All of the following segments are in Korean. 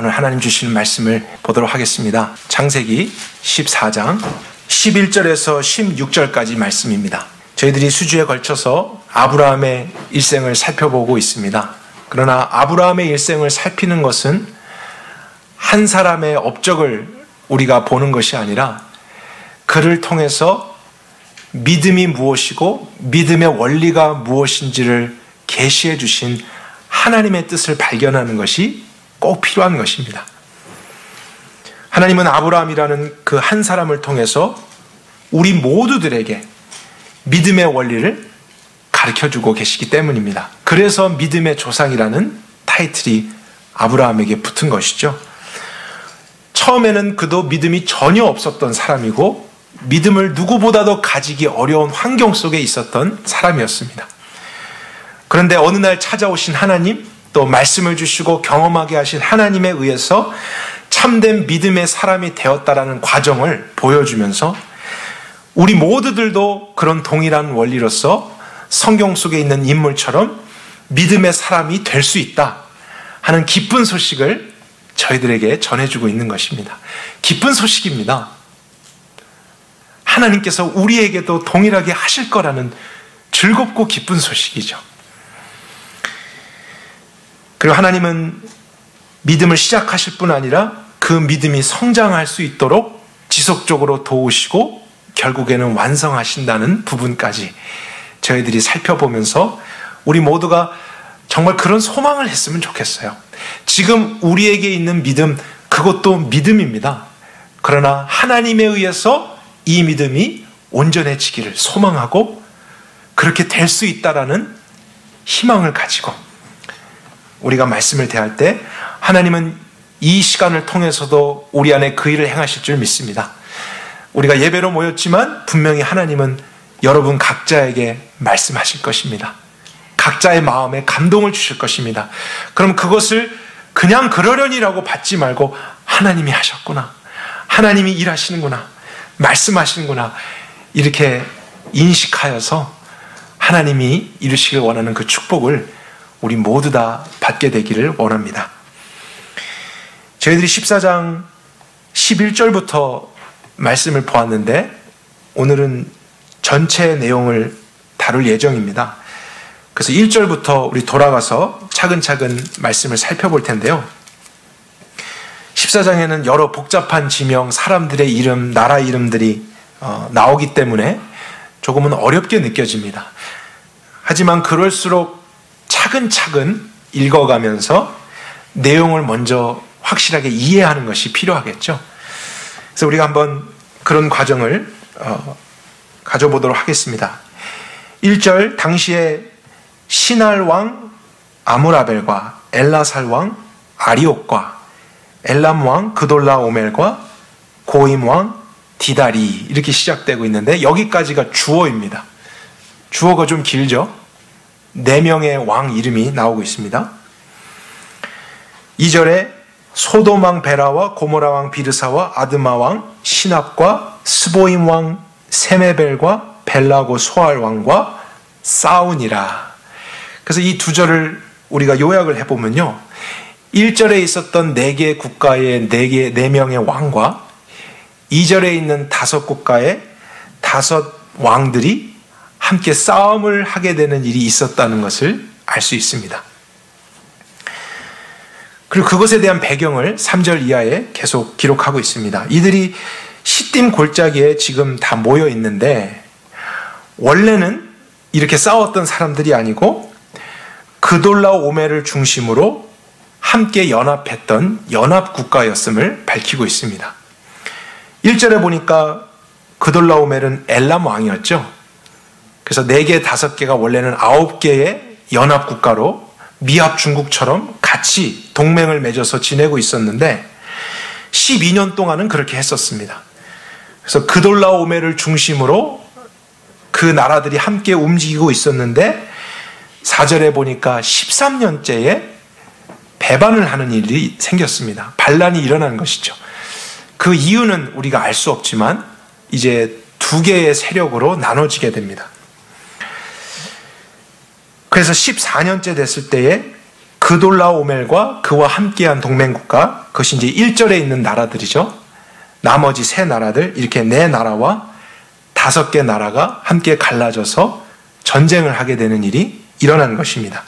오늘 하나님 주시는 말씀을 보도록 하겠습니다. 창세기 14장 11절에서 16절까지 말씀입니다. 저희들이 수주에 걸쳐서 아브라함의 일생을 살펴보고 있습니다. 그러나 아브라함의 일생을 살피는 것은 한 사람의 업적을 우리가 보는 것이 아니라 그를 통해서 믿음이 무엇이고 믿음의 원리가 무엇인지를 계시해 주신 하나님의 뜻을 발견하는 것이 꼭 필요한 것입니다. 하나님은 아브라함이라는 그 한 사람을 통해서 우리 모두들에게 믿음의 원리를 가르쳐주고 계시기 때문입니다. 그래서 믿음의 조상이라는 타이틀이 아브라함에게 붙은 것이죠. 처음에는 그도 믿음이 전혀 없었던 사람이고 믿음을 누구보다도 가지기 어려운 환경 속에 있었던 사람이었습니다. 그런데 어느 날 찾아오신 하나님, 또 말씀을 주시고 경험하게 하신 하나님에 의해서 참된 믿음의 사람이 되었다라는 과정을 보여주면서 우리 모두들도 그런 동일한 원리로서 성경 속에 있는 인물처럼 믿음의 사람이 될 수 있다 하는 기쁜 소식을 저희들에게 전해주고 있는 것입니다. 기쁜 소식입니다. 하나님께서 우리에게도 동일하게 하실 거라는 즐겁고 기쁜 소식이죠. 그리고 하나님은 믿음을 시작하실 뿐 아니라 그 믿음이 성장할 수 있도록 지속적으로 도우시고 결국에는 완성하신다는 부분까지 저희들이 살펴보면서 우리 모두가 정말 그런 소망을 했으면 좋겠어요. 지금 우리에게 있는 믿음, 그것도 믿음입니다. 그러나 하나님에 의해서 이 믿음이 온전해지기를 소망하고 그렇게 될 수 있다라는 희망을 가지고 우리가 말씀을 대할 때 하나님은 이 시간을 통해서도 우리 안에 그 일을 행하실 줄 믿습니다. 우리가 예배로 모였지만 분명히 하나님은 여러분 각자에게 말씀하실 것입니다. 각자의 마음에 감동을 주실 것입니다. 그럼 그것을 그냥 그러려니라고 받지 말고 하나님이 하셨구나, 하나님이 일하시는구나, 말씀하시는구나, 이렇게 인식하여서 하나님이 이루시길 원하는 그 축복을 우리 모두 다 받게 되기를 원합니다. 저희들이 14장 11절부터 말씀을 보았는데 오늘은 전체 내용을 다룰 예정입니다. 그래서 1절부터 우리 돌아가서 차근차근 말씀을 살펴볼 텐데요. 14장에는 여러 복잡한 지명, 사람들의 이름, 나라 이름들이 나오기 때문에 조금은 어렵게 느껴집니다. 하지만 그럴수록 차근차근 읽어가면서 내용을 먼저 확실하게 이해하는 것이 필요하겠죠. 그래서 우리가 한번 그런 과정을 가져보도록 하겠습니다. 1절, 당시에 시날 왕 아므라벨과 엘라살 왕 아리옥과 엘람 왕 그돌라오멜과 고임 왕 디다리, 이렇게 시작되고 있는데 여기까지가 주어입니다. 주어가 좀 길죠. 4명의 왕 이름이 나오고 있습니다. 2절에 소돔 왕 베라와 고모라 왕 비르사와 아드마 왕 시납과 스보임 왕 세메벨과 벨라고 소알 왕과 싸우니라. 그래서 이 2절을 우리가 요약을 해보면요, 1절에 있었던 4개의 국가의 4명의 왕과 2절에 있는 5국가의 5 왕들이 함께 싸움을 하게 되는 일이 있었다는 것을 알 수 있습니다. 그리고 그것에 대한 배경을 3절 이하에 계속 기록하고 있습니다. 이들이 시딤 골짜기에 지금 다 모여 있는데 원래는 이렇게 싸웠던 사람들이 아니고 그돌라오멜을 중심으로 함께 연합했던 연합국가였음을 밝히고 있습니다. 1절에 보니까 그돌라오멜은 엘람 왕이었죠. 그래서 4개, 5개가 원래는 9개의 연합국가로 미합 중국처럼 같이 동맹을 맺어서 지내고 있었는데 12년 동안은 그렇게 했었습니다. 그래서 그돌라오멜을 중심으로 그 나라들이 함께 움직이고 있었는데 4절에 보니까 13년째에 배반을 하는 일이 생겼습니다. 반란이 일어난 것이죠. 그 이유는 우리가 알 수 없지만 이제 2개의 세력으로 나눠지게 됩니다. 그래서 14년째 됐을 때에 그돌라오멜과 그와 함께한 동맹국가, 그것이 이제 1절에 있는 나라들이죠. 나머지 세 나라들, 이렇게 네 나라와 5개 나라가 함께 갈라져서 전쟁을 하게 되는 일이 일어난 것입니다.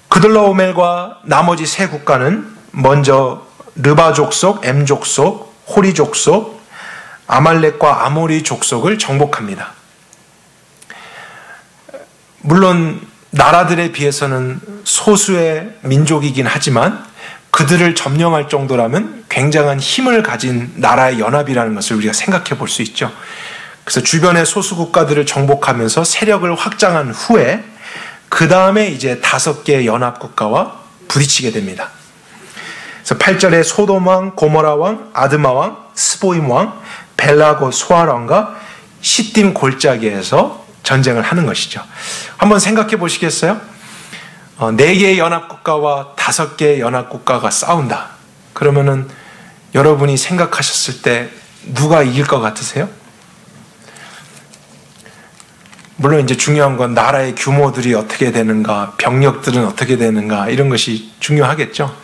그돌라오멜과 나머지 세 국가는 먼저 르바 족속, 엠 족속, 호리 족속, 아말렉과 아모리 족속을 정복합니다. 물론 나라들에 비해서는 소수의 민족이긴 하지만 그들을 점령할 정도라면 굉장한 힘을 가진 나라의 연합이라는 것을 우리가 생각해 볼 수 있죠. 그래서 주변의 소수 국가들을 정복하면서 세력을 확장한 후에 그 다음에 이제 5개의 연합 국가와 부딪히게 됩니다. 그래서 8절에 소돔 왕, 고모라 왕, 아드마 왕, 스보임 왕, 벨라고 소알 왕과 시딤 골짜기에서 전쟁을 하는 것이죠. 한번 생각해 보시겠어요? 4개의 연합국가와 5개의 연합국가가 싸운다. 그러면은 여러분이 생각하셨을 때 누가 이길 것 같으세요? 물론 이제 중요한 건 나라의 규모들이 어떻게 되는가, 병력들은 어떻게 되는가, 이런 것이 중요하겠죠.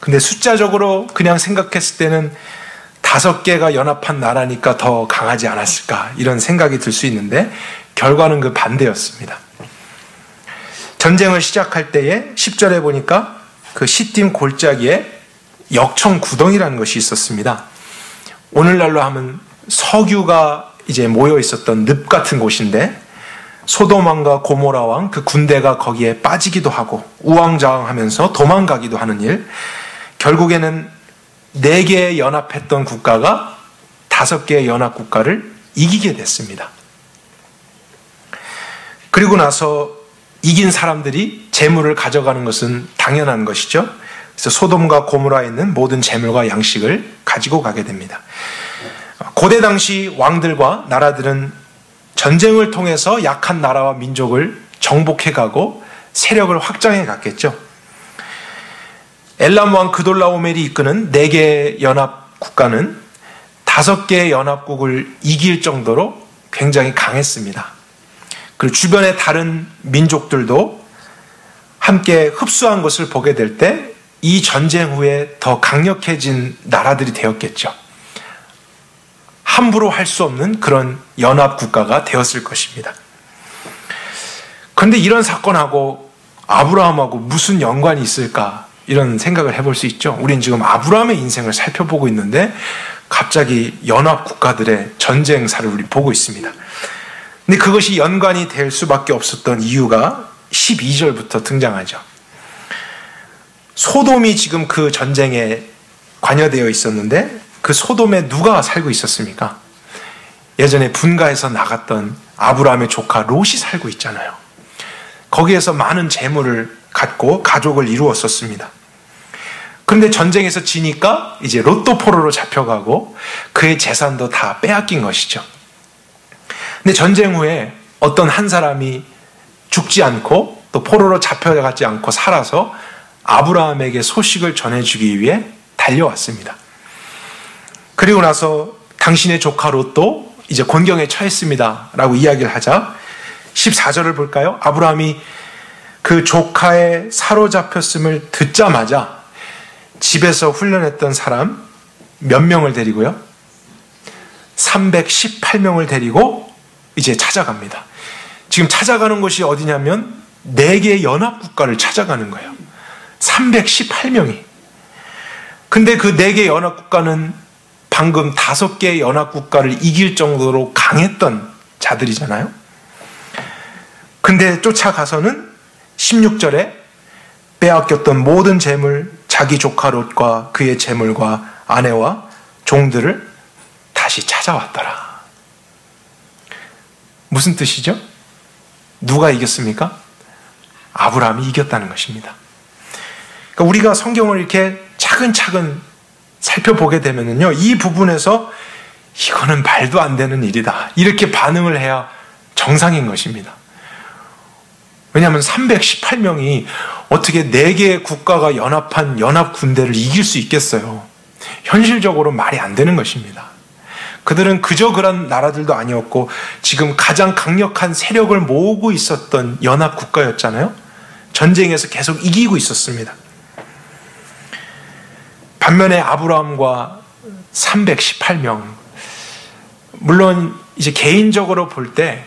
근데 숫자적으로 그냥 생각했을 때는 5개가 연합한 나라니까 더 강하지 않았을까, 이런 생각이 들 수 있는데 결과는 그 반대였습니다. 전쟁을 시작할 때에 10절에 보니까 그 시딤 골짜기에 역청 구덩이라는 것이 있었습니다. 오늘날로 하면 석유가 이제 모여 있었던 늪 같은 곳인데 소돔 왕과 고모라 왕 그 군대가 거기에 빠지기도 하고 우왕좌왕하면서 도망가기도 하는 일, 결국에는 4개의 연합했던 국가가 5개의 연합 국가를 이기게 됐습니다. 그리고 나서 이긴 사람들이 재물을 가져가는 것은 당연한 것이죠. 그래서 소돔과 고모라에 있는 모든 재물과 양식을 가지고 가게 됩니다. 고대 당시 왕들과 나라들은 전쟁을 통해서 약한 나라와 민족을 정복해가고 세력을 확장해 갔겠죠. 엘람 왕 그돌라오멜이 이끄는 4개의 연합 국가는 5개의 연합국을 이길 정도로 굉장히 강했습니다. 그리고 주변의 다른 민족들도 함께 흡수한 것을 보게 될 때 이 전쟁 후에 더 강력해진 나라들이 되었겠죠. 함부로 할 수 없는 그런 연합 국가가 되었을 것입니다. 그런데 이런 사건하고 아브라함하고 무슨 연관이 있을까, 이런 생각을 해볼 수 있죠. 우린 지금 아브라함의 인생을 살펴보고 있는데 갑자기 연합 국가들의 전쟁사를 우리 보고 있습니다. 근데 그것이 연관이 될 수밖에 없었던 이유가 12절부터 등장하죠. 소돔이 지금 그 전쟁에 관여되어 있었는데 그 소돔에 누가 살고 있었습니까? 예전에 분가해서 나갔던 아브라함의 조카 롯이 살고 있잖아요. 거기에서 많은 재물을 갖고 가족을 이루었었습니다. 그런데 전쟁에서 지니까 이제 롯도 포로로 잡혀가고 그의 재산도 다 빼앗긴 것이죠. 근데 전쟁 후에 어떤 한 사람이 죽지 않고 또 포로로 잡혀가지 않고 살아서 아브라함에게 소식을 전해주기 위해 달려왔습니다. 그리고 나서 당신의 조카 롯도 이제 곤경에 처했습니다 라고 이야기를 하자 14절을 볼까요? 아브라함이 그 조카의 사로잡혔음을 듣자마자 집에서 훈련했던 사람 몇 명을 데리고요? 318명을 데리고 이제 찾아갑니다. 지금 찾아가는 곳이 어디냐면 4개의 연합국가를 찾아가는 거예요. 318명이. 근데 그 4개의 연합국가는 방금 5개의 연합국가를 이길 정도로 강했던 자들이잖아요. 근데 쫓아가서는 16절에 빼앗겼던 모든 재물, 자기 조카 롯과 그의 재물과 아내와 종들을 다시 찾아왔더라. 무슨 뜻이죠? 누가 이겼습니까? 아브라함이 이겼다는 것입니다. 그러니까 우리가 성경을 이렇게 차근차근 살펴보게 되면요, 이 부분에서 이거는 말도 안 되는 일이다, 이렇게 반응을 해야 정상인 것입니다. 왜냐하면 318명이 어떻게 4개의 국가가 연합한 연합 군대를 이길 수 있겠어요? 현실적으로 말이 안 되는 것입니다. 그들은 그저 그런 나라들도 아니었고 지금 가장 강력한 세력을 모으고 있었던 연합 국가였잖아요. 전쟁에서 계속 이기고 있었습니다. 반면에 아브라함과 318명, 물론 이제 개인적으로 볼 때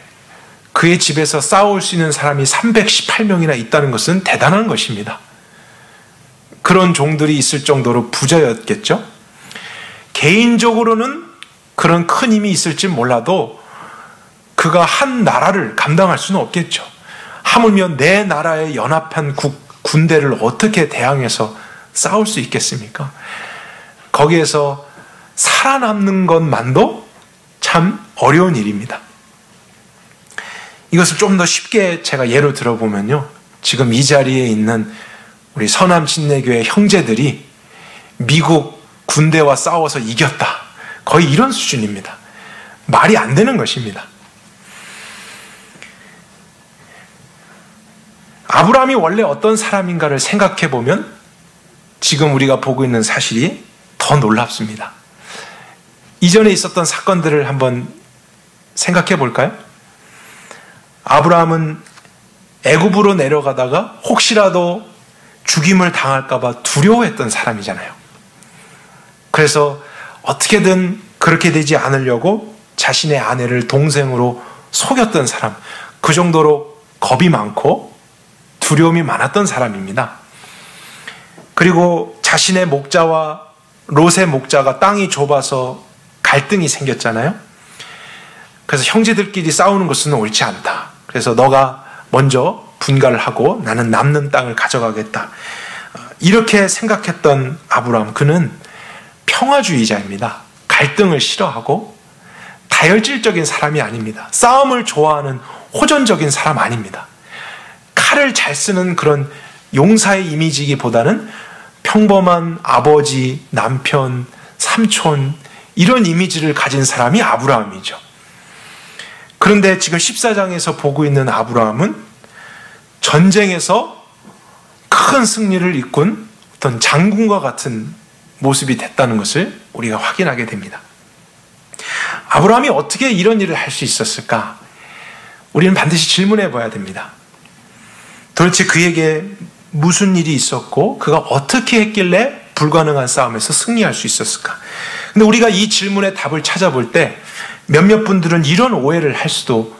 그의 집에서 싸울 수 있는 사람이 318명이나 있다는 것은 대단한 것입니다. 그런 종들이 있을 정도로 부자였겠죠. 개인적으로는 그런 큰 힘이 있을지 몰라도 그가 한 나라를 감당할 수는 없겠죠. 하물며 내 나라의 연합한 군대를 어떻게 대항해서 싸울 수 있겠습니까? 거기에서 살아남는 것만도 참 어려운 일입니다. 이것을 좀 더 쉽게 제가 예로 들어보면요, 지금 이 자리에 있는 우리 서남 침례교회 형제들이 미국 군대와 싸워서 이겼다, 거의 이런 수준입니다. 말이 안 되는 것입니다. 아브라함이 원래 어떤 사람인가를 생각해 보면 지금 우리가 보고 있는 사실이 더 놀랍습니다. 이전에 있었던 사건들을 한번 생각해 볼까요? 아브라함은 애굽으로 내려가다가 혹시라도 죽임을 당할까 봐 두려워했던 사람이잖아요. 그래서 어떻게든 그렇게 되지 않으려고 자신의 아내를 동생으로 속였던 사람, 그 정도로 겁이 많고 두려움이 많았던 사람입니다. 그리고 자신의 목자와 롯의 목자가 땅이 좁아서 갈등이 생겼잖아요. 그래서 형제들끼리 싸우는 것은 옳지 않다. 그래서 너가 먼저 분가를 하고 나는 남는 땅을 가져가겠다. 이렇게 생각했던 아브라함, 그는 평화주의자입니다. 갈등을 싫어하고 다혈질적인 사람이 아닙니다. 싸움을 좋아하는 호전적인 사람 아닙니다. 칼을 잘 쓰는 그런 용사의 이미지이기보다는 평범한 아버지, 남편, 삼촌, 이런 이미지를 가진 사람이 아브라함이죠. 그런데 지금 14장에서 보고 있는 아브라함은 전쟁에서 큰 승리를 이끈 어떤 장군과 같은 모습이 됐다는 것을 우리가 확인하게 됩니다. 아브라함이 어떻게 이런 일을 할 수 있었을까? 우리는 반드시 질문해 봐야 됩니다. 도대체 그에게 무슨 일이 있었고 그가 어떻게 했길래 불가능한 싸움에서 승리할 수 있었을까? 근데 우리가 이 질문의 답을 찾아볼 때 몇몇 분들은 이런 오해를 할 수도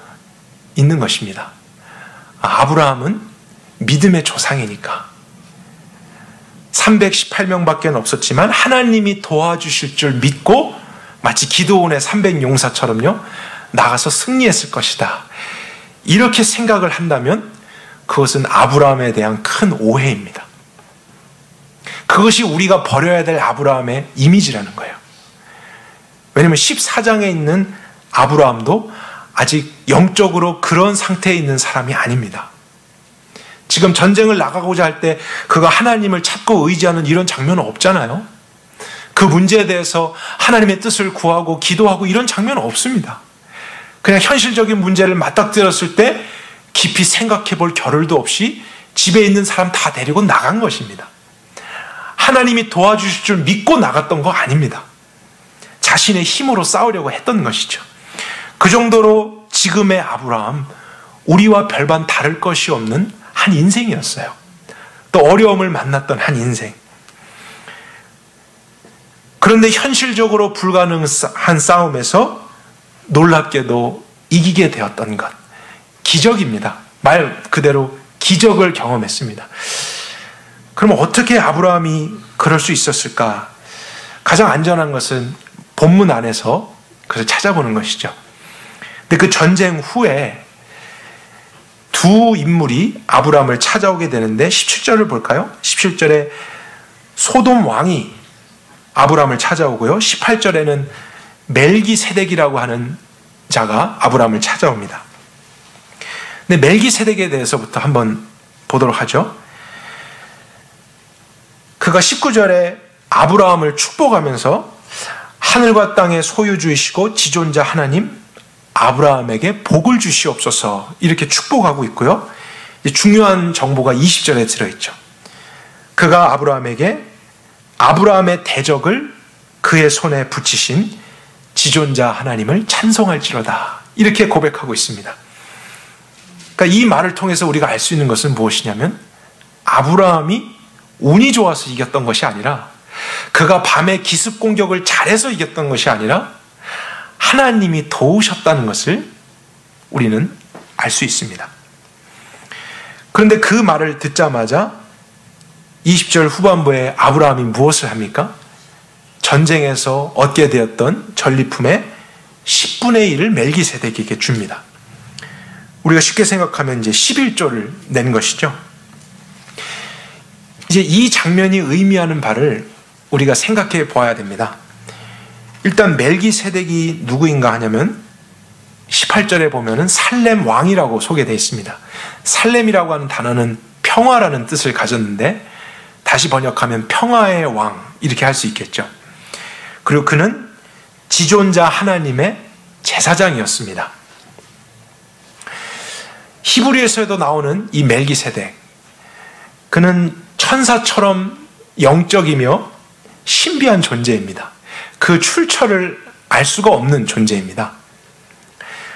있는 것입니다. 아브라함은 믿음의 조상이니까 318명밖에 없었지만 하나님이 도와주실 줄 믿고 마치 기드온의 300용사처럼요 나가서 승리했을 것이다. 이렇게 생각을 한다면 그것은 아브라함에 대한 큰 오해입니다. 그것이 우리가 버려야 될 아브라함의 이미지라는 거예요. 왜냐하면 14장에 있는 아브라함도 아직 영적으로 그런 상태에 있는 사람이 아닙니다. 지금 전쟁을 나가고자 할 때 그가 하나님을 찾고 의지하는 이런 장면은 없잖아요. 그 문제에 대해서 하나님의 뜻을 구하고 기도하고 이런 장면은 없습니다. 그냥 현실적인 문제를 맞닥뜨렸을 때 깊이 생각해 볼 겨를도 없이 집에 있는 사람 다 데리고 나간 것입니다. 하나님이 도와주실 줄 믿고 나갔던 거 아닙니다. 자신의 힘으로 싸우려고 했던 것이죠. 그 정도로 지금의 아브라함, 우리와 별반 다를 것이 없는 한 인생이었어요. 또 어려움을 만났던 한 인생. 그런데 현실적으로 불가능한 싸움에서 놀랍게도 이기게 되었던 것. 기적입니다. 말 그대로 기적을 경험했습니다. 그럼 어떻게 아브라함이 그럴 수 있었을까? 가장 안전한 것은 본문 안에서 그래서 찾아보는 것이죠. 근데 그 전쟁 후에 두 인물이 아브라함을 찾아오게 되는데 17절을 볼까요? 17절에 소돔 왕이 아브라함을 찾아오고요. 18절에는 멜기세덱이라고 하는 자가 아브라함을 찾아옵니다. 근데 멜기세덱에 대해서부터 한번 보도록 하죠. 그가 19절에 아브라함을 축복하면서 하늘과 땅의 소유주이시고 지존자 하나님 아브라함에게 복을 주시옵소서 이렇게 축복하고 있고요. 중요한 정보가 20절에 들어있죠. 그가 아브라함에게 아브라함의 대적을 그의 손에 붙이신 지존자 하나님을 찬송할지로다 이렇게 고백하고 있습니다. 그러니까 이 말을 통해서 우리가 알 수 있는 것은 무엇이냐면 아브라함이 운이 좋아서 이겼던 것이 아니라, 그가 밤에 기습 공격을 잘해서 이겼던 것이 아니라 하나님이 도우셨다는 것을 우리는 알 수 있습니다. 그런데 그 말을 듣자마자 20절 후반부에 아브라함이 무엇을 합니까? 전쟁에서 얻게 되었던 전리품의 10분의 1을 멜기세덱에게 줍니다. 우리가 쉽게 생각하면 이제 11조를 낸 것이죠. 이제 이 장면이 의미하는 바를 우리가 생각해 보아야 됩니다. 일단 멜기세덱이 누구인가 하냐면 18절에 보면은 살렘 왕이라고 소개되어 있습니다. 살렘이라고 하는 단어는 평화라는 뜻을 가졌는데 다시 번역하면 평화의 왕 이렇게 할 수 있겠죠. 그리고 그는 지존자 하나님의 제사장이었습니다. 히브리에서도 나오는 이 멜기세덱, 그는 천사처럼 영적이며 신비한 존재입니다. 그 출처를 알 수가 없는 존재입니다.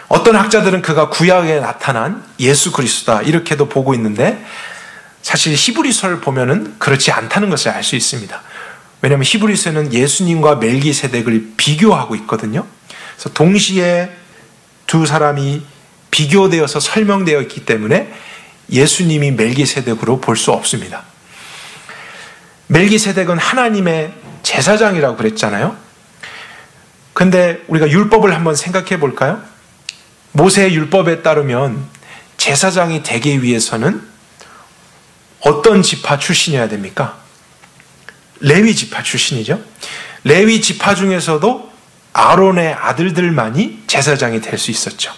어떤 학자들은 그가 구약에 나타난 예수 그리스도다 이렇게도 보고 있는데, 사실 히브리서를 보면은 그렇지 않다는 것을 알 수 있습니다. 왜냐하면 히브리서는 예수님과 멜기세덱을 비교하고 있거든요. 그래서 동시에 두 사람이 비교되어서 설명되어 있기 때문에 예수님이 멜기세덱으로 볼 수 없습니다. 멜기세덱은 하나님의 제사장이라고 그랬잖아요. 근데 우리가 율법을 한번 생각해 볼까요? 모세의 율법에 따르면 제사장이 되기 위해서는 어떤 지파 출신이어야 됩니까? 레위 지파 출신이죠. 레위 지파 중에서도 아론의 아들들만이 제사장이 될 수 있었죠.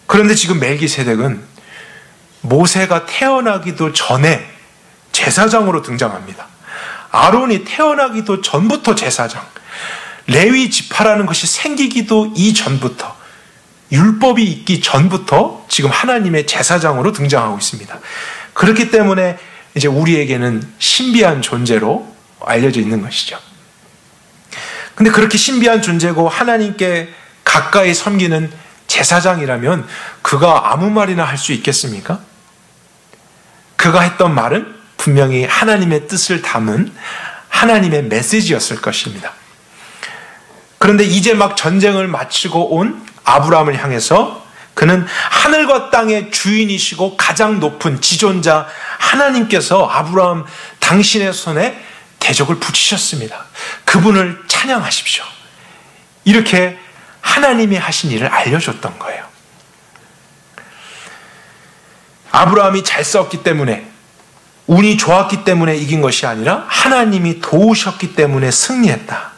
그런데 지금 멜기세덱은 모세가 태어나기도 전에 제사장으로 등장합니다. 아론이 태어나기도 전부터 제사장, 레위 지파라는 것이 생기기도 이전부터, 율법이 있기 전부터 지금 하나님의 제사장으로 등장하고 있습니다. 그렇기 때문에 이제 우리에게는 신비한 존재로 알려져 있는 것이죠. 근데 그렇게 신비한 존재고 하나님께 가까이 섬기는 제사장이라면 그가 아무 말이나 할 수 있겠습니까? 그가 했던 말은 분명히 하나님의 뜻을 담은 하나님의 메시지였을 것입니다. 그런데 이제 막 전쟁을 마치고 온 아브라함을 향해서 그는 하늘과 땅의 주인이시고 가장 높은 지존자 하나님께서 아브라함 당신의 손에 대적을 붙이셨습니다. 그분을 찬양하십시오. 이렇게 하나님이 하신 일을 알려줬던 거예요. 아브라함이 잘 싸웠기 때문에, 운이 좋았기 때문에 이긴 것이 아니라 하나님이 도우셨기 때문에 승리했다.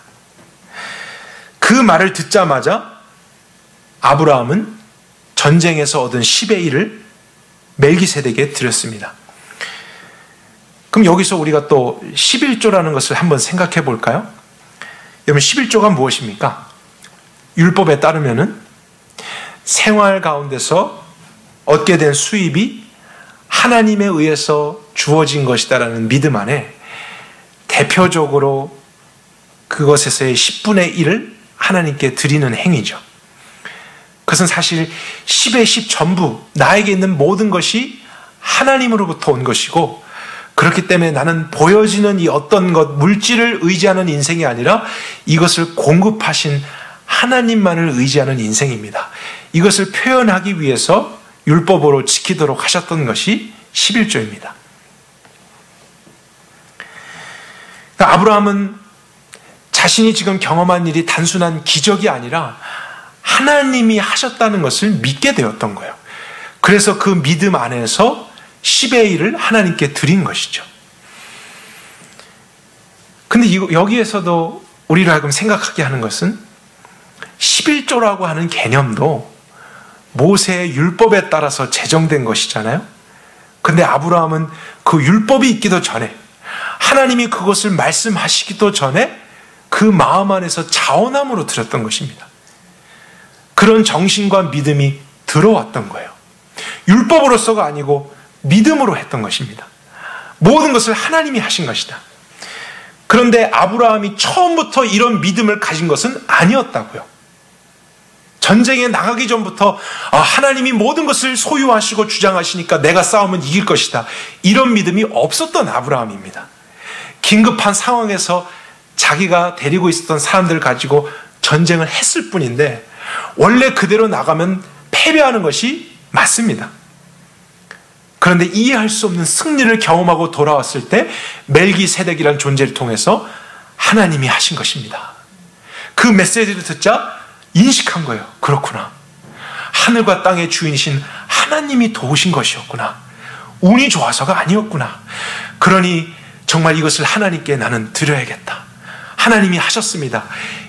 그 말을 듣자마자 아브라함은 전쟁에서 얻은 10의 1을 멜기세덱에게 드렸습니다. 그럼 여기서 우리가 또 11조라는 것을 한번 생각해 볼까요? 여러분, 11조가 무엇입니까? 율법에 따르면은 생활 가운데서 얻게 된 수입이 하나님에 의해서 주어진 것이다라는 믿음 안에 대표적으로 그것에서의 10분의 1을 하나님께 드리는 행위죠. 그것은 사실 10의 10 전부, 나에게 있는 모든 것이 하나님으로부터 온 것이고, 그렇기 때문에 나는 보여지는 이 어떤 것, 물질을 의지하는 인생이 아니라 이것을 공급하신 하나님만을 의지하는 인생입니다. 이것을 표현하기 위해서 율법으로 지키도록 하셨던 것이 11조입니다. 그러니까 아브라함은 자신이 지금 경험한 일이 단순한 기적이 아니라 하나님이 하셨다는 것을 믿게 되었던 거예요. 그래서 그 믿음 안에서 10의 1을 하나님께 드린 것이죠. 근데 여기에서도 우리를 하여금 생각하게 하는 것은 11조라고 하는 개념도 모세의 율법에 따라서 제정된 것이잖아요. 근데 아브라함은 그 율법이 있기도 전에, 하나님이 그것을 말씀하시기도 전에 그 마음 안에서 자원함으로 드렸던 것입니다. 그런 정신과 믿음이 들어왔던 거예요. 율법으로서가 아니고 믿음으로 했던 것입니다. 모든 것을 하나님이 하신 것이다. 그런데 아브라함이 처음부터 이런 믿음을 가진 것은 아니었다고요. 전쟁에 나가기 전부터 하나님이 모든 것을 소유하시고 주장하시니까 내가 싸우면 이길 것이다, 이런 믿음이 없었던 아브라함입니다. 긴급한 상황에서 자기가 데리고 있었던 사람들을 가지고 전쟁을 했을 뿐인데 원래 그대로 나가면 패배하는 것이 맞습니다. 그런데 이해할 수 없는 승리를 경험하고 돌아왔을 때 멜기세덱이라는 존재를 통해서 하나님이 하신 것입니다. 그 메시지를 듣자 인식한 거예요. 그렇구나, 하늘과 땅의 주인이신 하나님이 도우신 것이었구나, 운이 좋아서가 아니었구나. 그러니 정말 이것을 하나님께 나는 드려야겠다, 하나님이 하셨습니다.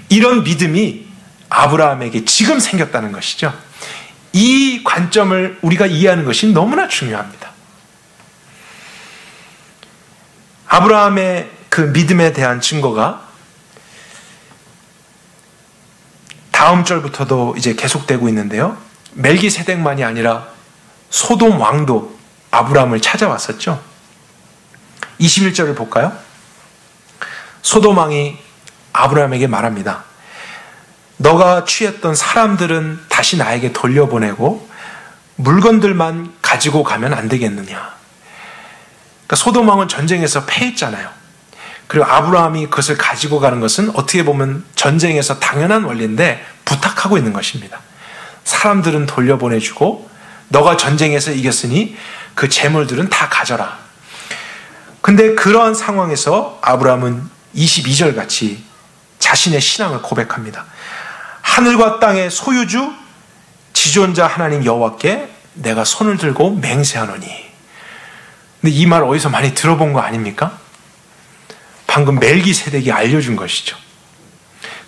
이런 믿음이 아브라함에게 지금 생겼다는 것이죠. 이 관점을 우리가 이해하는 것이 너무나 중요합니다. 아브라함의 그 믿음에 대한 증거가 다음 절부터도 이제 계속되고 있는데요. 멜기세덱만이 아니라 소돔 왕도 아브라함을 찾아왔었죠. 21절을 볼까요? 소돔 왕이 아브라함에게 말합니다. 너가 취했던 사람들은 다시 나에게 돌려보내고 물건들만 가지고 가면 안 되겠느냐. 그러니까 소돔 왕은 전쟁에서 패했잖아요. 그리고 아브라함이 그것을 가지고 가는 것은 어떻게 보면 전쟁에서 당연한 원리인데 부탁하고 있는 것입니다. 사람들은 돌려보내주고 너가 전쟁에서 이겼으니 그 재물들은 다 가져라. 근데 그러한 상황에서 아브라함은 22절 같이 자신의 신앙을 고백합니다. 하늘과 땅의 소유주 지존자 하나님 여호와께 내가 손을 들고 맹세하노니. 근데 이 말 어디서 많이 들어본 거 아닙니까? 방금 멜기세덱이 알려준 것이죠.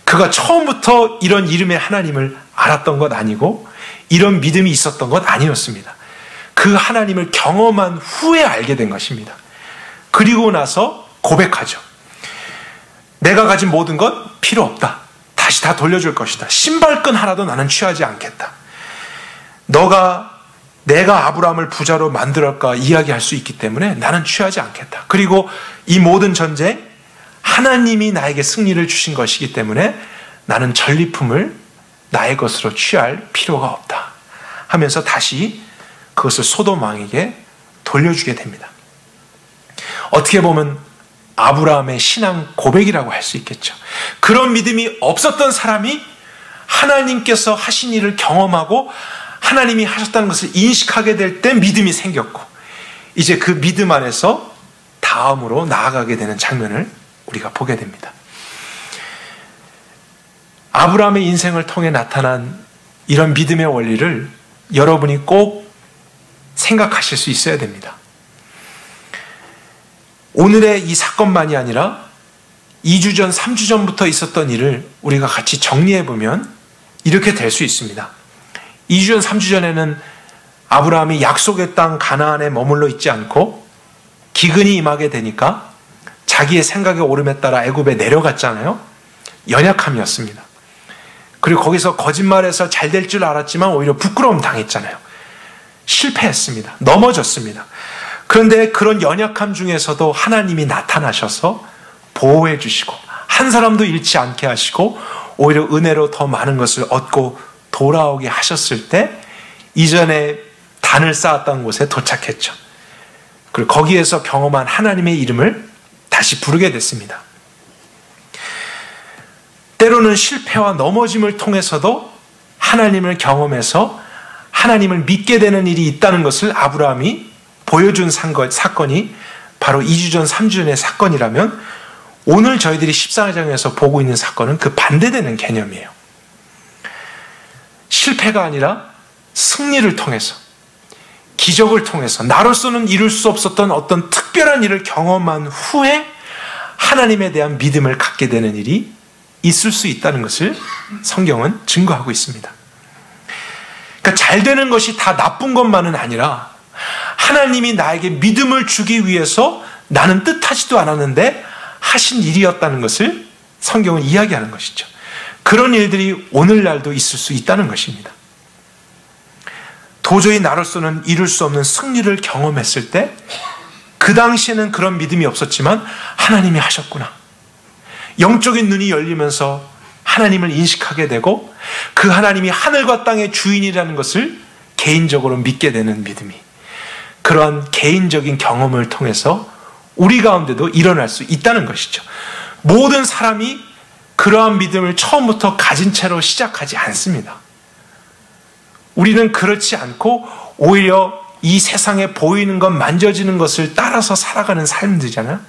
그가 처음부터 이런 이름의 하나님을 알았던 것 아니고 이런 믿음이 있었던 것 아니었습니다. 그 하나님을 경험한 후에 알게 된 것입니다. 그리고 나서 고백하죠. 내가 가진 모든 것 필요 없다. 다시 다 돌려줄 것이다. 신발끈 하나도 나는 취하지 않겠다. 내가 아브라함을 부자로 만들었까 이야기할 수 있기 때문에 나는 취하지 않겠다. 그리고 이 모든 전쟁 하나님이 나에게 승리를 주신 것이기 때문에 나는 전리품을 나의 것으로 취할 필요가 없다 하면서 다시 그것을 소돔 왕에게 돌려주게 됩니다. 어떻게 보면 아브라함의 신앙 고백이라고 할 수 있겠죠. 그런 믿음이 없었던 사람이 하나님께서 하신 일을 경험하고 하나님이 하셨다는 것을 인식하게 될 때 믿음이 생겼고 이제 그 믿음 안에서 다음으로 나아가게 되는 장면을 우리가 보게 됩니다. 아브라함의 인생을 통해 나타난 이런 믿음의 원리를 여러분이 꼭 생각하실 수 있어야 됩니다. 오늘의 이 사건만이 아니라 2주 전, 3주 전부터 있었던 일을 우리가 같이 정리해보면 이렇게 될 수 있습니다. 2주 전, 3주 전에는 아브라함이 약속의 땅 가나안에 머물러 있지 않고 기근이 임하게 되니까 자기의 생각의 오름에 따라 애굽에 내려갔잖아요. 연약함이었습니다. 그리고 거기서 거짓말해서 잘 될 줄 알았지만 오히려 부끄러움 당했잖아요. 실패했습니다. 넘어졌습니다. 그런데 그런 연약함 중에서도 하나님이 나타나셔서 보호해 주시고 한 사람도 잃지 않게 하시고 오히려 은혜로 더 많은 것을 얻고 돌아오게 하셨을 때 이전에 단을 쌓았던 곳에 도착했죠. 그리고 거기에서 경험한 하나님의 이름을 다시 부르게 됐습니다. 때로는 실패와 넘어짐을 통해서도 하나님을 경험해서 하나님을 믿게 되는 일이 있다는 것을 아브라함이 보여준 사건이 바로 2주 전, 3주 전의 사건이라면 오늘 저희들이 14장에서 보고 있는 사건은 그 반대되는 개념이에요. 실패가 아니라 승리를 통해서, 기적을 통해서 나로서는 이룰 수 없었던 어떤 특별한 일을 경험한 후에 하나님에 대한 믿음을 갖게 되는 일이 있을 수 있다는 것을 성경은 증거하고 있습니다. 그러니까 잘 되는 것이 다 나쁜 것만은 아니라 하나님이 나에게 믿음을 주기 위해서 나는 뜻하지도 않았는데 하신 일이었다는 것을 성경은 이야기하는 것이죠. 그런 일들이 오늘날도 있을 수 있다는 것입니다. 도저히 나로서는 이룰 수 없는 승리를 경험했을 때 그 당시에는 그런 믿음이 없었지만 하나님이 하셨구나. 영적인 눈이 열리면서 하나님을 인식하게 되고 그 하나님이 하늘과 땅의 주인이라는 것을 개인적으로 믿게 되는 믿음이, 그러한 개인적인 경험을 통해서 우리 가운데도 일어날 수 있다는 것이죠. 모든 사람이 그러한 믿음을 처음부터 가진 채로 시작하지 않습니다. 우리는 그렇지 않고 오히려 이 세상에 보이는 것, 만져지는 것을 따라서 살아가는 삶들이잖아요.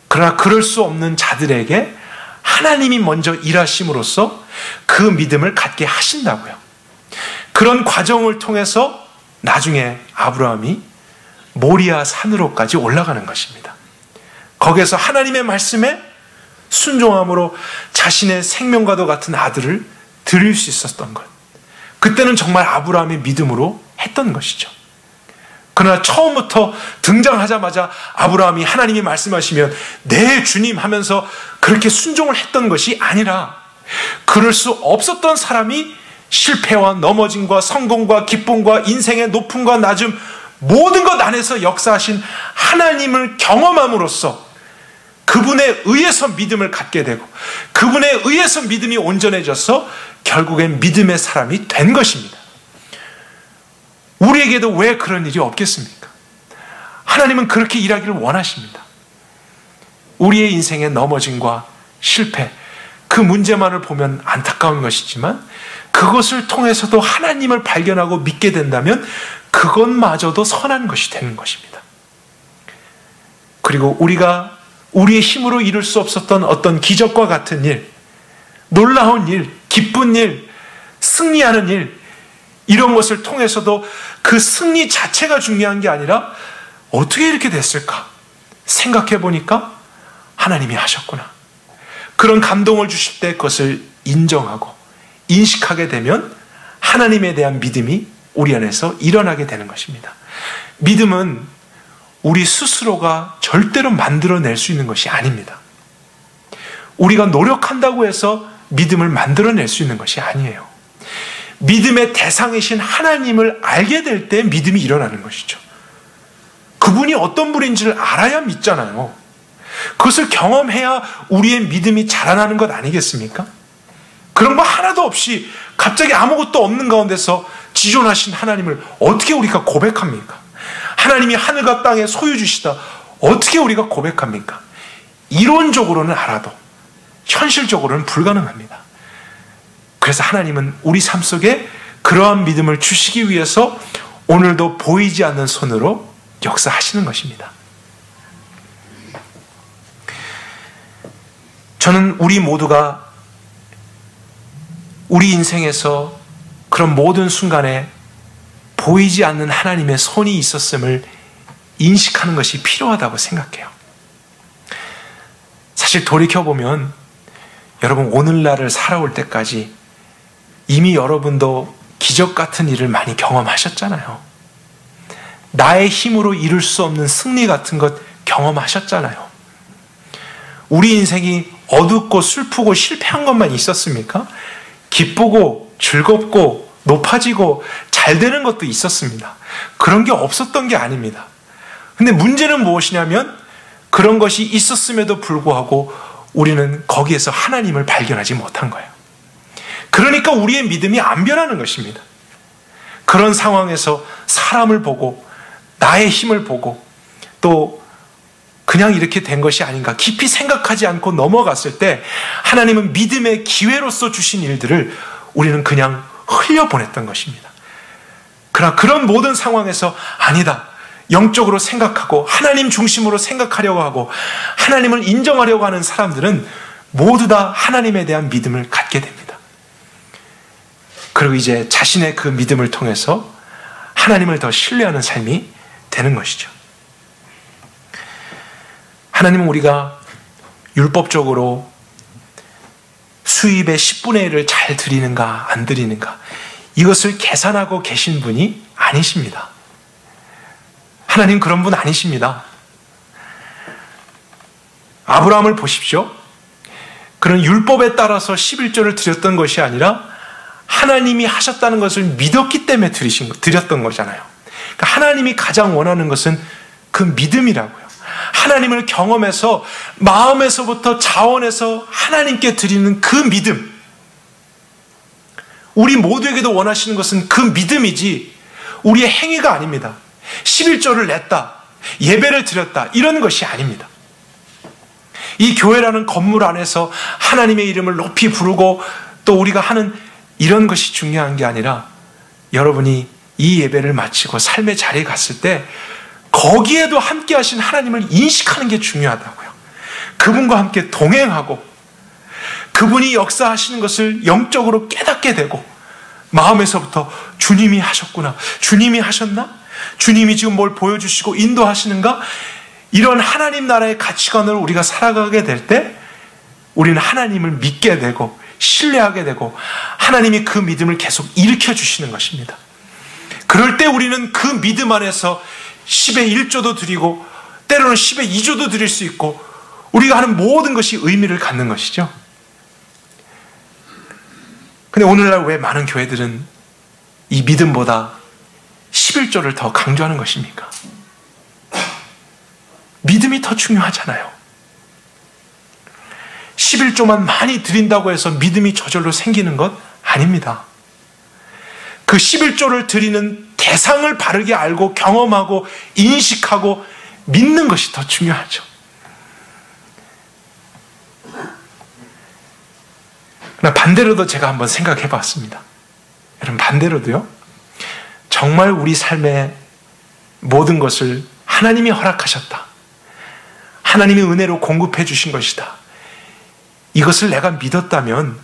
그러나 그럴 수 없는 자들에게 하나님이 먼저 일하심으로써 그 믿음을 갖게 하신다고요. 그런 과정을 통해서 나중에 아브라함이 모리아 산으로까지 올라가는 것입니다. 거기에서 하나님의 말씀에 순종함으로 자신의 생명과도 같은 아들을 드릴 수 있었던 것. 그때는 정말 아브라함의 믿음으로 했던 것이죠. 그러나 처음부터 등장하자마자 아브라함이 하나님이 말씀하시면 네 주님 하면서 그렇게 순종을 했던 것이 아니라, 그럴 수 없었던 사람이 실패와 넘어짐과 성공과 기쁨과 인생의 높음과 낮음 모든 것 안에서 역사하신 하나님을 경험함으로써 그분에 의해서 믿음을 갖게 되고 그분에 의해서 믿음이 온전해져서 결국엔 믿음의 사람이 된 것입니다. 우리에게도 왜 그런 일이 없겠습니까? 하나님은 그렇게 일하기를 원하십니다. 우리의 인생의 넘어짐과 실패, 그 문제만을 보면 안타까운 것이지만 그것을 통해서도 하나님을 발견하고 믿게 된다면 그것마저도 선한 것이 되는 것입니다. 그리고 우리가 우리의 힘으로 이룰 수 없었던 어떤 기적과 같은 일, 놀라운 일, 기쁜 일, 승리하는 일, 이런 것을 통해서도 그 승리 자체가 중요한 게 아니라 어떻게 이렇게 됐을까 생각해 보니까 하나님이 하셨구나. 그런 감동을 주실 때 그것을 인정하고 인식하게 되면 하나님에 대한 믿음이 우리 안에서 일어나게 되는 것입니다. 믿음은 우리 스스로가 절대로 만들어낼 수 있는 것이 아닙니다. 우리가 노력한다고 해서 믿음을 만들어낼 수 있는 것이 아니에요. 믿음의 대상이신 하나님을 알게 될 때 믿음이 일어나는 것이죠. 그분이 어떤 분인지를 알아야 믿잖아요. 그것을 경험해야 우리의 믿음이 자라나는 것 아니겠습니까? 그런 거 하나도 없이 갑자기 아무것도 없는 가운데서 지존하신 하나님을 어떻게 우리가 고백합니까? 하나님이 하늘과 땅의 소유주시다 어떻게 우리가 고백합니까? 이론적으로는 알아도 현실적으로는 불가능합니다. 그래서 하나님은 우리 삶 속에 그러한 믿음을 주시기 위해서 오늘도 보이지 않는 손으로 역사하시는 것입니다. 저는 우리 모두가 우리 인생에서 그런 모든 순간에 보이지 않는 하나님의 손이 있었음을 인식하는 것이 필요하다고 생각해요. 사실 돌이켜보면 여러분 오늘날을 살아올 때까지 이미 여러분도 기적 같은 일을 많이 경험하셨잖아요. 나의 힘으로 이룰 수 없는 승리 같은 것 경험하셨잖아요. 우리 인생이 어둡고 슬프고 실패한 것만 있었습니까? 기쁘고 즐겁고 높아지고 잘 되는 것도 있었습니다. 그런 게 없었던 게 아닙니다. 근데 문제는 무엇이냐면 그런 것이 있었음에도 불구하고 우리는 거기에서 하나님을 발견하지 못한 거예요. 그러니까 우리의 믿음이 안 변하는 것입니다. 그런 상황에서 사람을 보고 나의 힘을 보고 또 그냥 이렇게 된 것이 아닌가 깊이 생각하지 않고 넘어갔을 때 하나님은 믿음의 기회로서 주신 일들을 우리는 그냥 흘려보냈던 것입니다. 그러나 그런 모든 상황에서 아니다, 영적으로 생각하고 하나님 중심으로 생각하려고 하고 하나님을 인정하려고 하는 사람들은 모두 다 하나님에 대한 믿음을 갖게 됩니다. 그리고 이제 자신의 그 믿음을 통해서 하나님을 더 신뢰하는 삶이 되는 것이죠. 하나님은 우리가 율법적으로 수입의 10분의 1을 잘 드리는가 안 드리는가 이것을 계산하고 계신 분이 아니십니다. 하나님 그런 분 아니십니다. 아브라함을 보십시오. 그런 율법에 따라서 11조를 드렸던 것이 아니라 하나님이 하셨다는 것을 믿었기 때문에 드렸던 거잖아요. 그러니까 하나님이 가장 원하는 것은 그 믿음이라고요. 하나님을 경험해서 마음에서부터 자원해서 하나님께 드리는 그 믿음, 우리 모두에게도 원하시는 것은 그 믿음이지 우리의 행위가 아닙니다. 11조를 냈다, 예배를 드렸다, 이런 것이 아닙니다. 이 교회라는 건물 안에서 하나님의 이름을 높이 부르고 또 우리가 하는 이런 것이 중요한 게 아니라 여러분이 이 예배를 마치고 삶의 자리에 갔을 때 거기에도 함께 하신 하나님을 인식하는 게 중요하다고요. 그분과 함께 동행하고 그분이 역사하시는 것을 영적으로 깨닫게 되고 마음에서부터 주님이 하셨구나, 주님이 하셨나? 주님이 지금 뭘 보여주시고 인도하시는가? 이런 하나님 나라의 가치관을 우리가 살아가게 될 때 우리는 하나님을 믿게 되고 신뢰하게 되고 하나님이 그 믿음을 계속 일으켜 주시는 것입니다. 그럴 때 우리는 그 믿음 안에서 10의 1조도 드리고 때로는 10의 2조도 드릴 수 있고 우리가 하는 모든 것이 의미를 갖는 것이죠. 근데 오늘날 왜 많은 교회들은 이 믿음보다 11조를 더 강조하는 것입니까? 믿음이 더 중요하잖아요. 11조만 많이 드린다고 해서 믿음이 저절로 생기는 것 아닙니다. 그 11조를 드리는 대상을 바르게 알고 경험하고 인식하고 믿는 것이 더 중요하죠. 그러나 반대로도 제가 한번 생각해 봤습니다. 여러분, 반대로도요, 정말 우리 삶의 모든 것을 하나님이 허락하셨다, 하나님이 은혜로 공급해 주신 것이다, 이것을 내가 믿었다면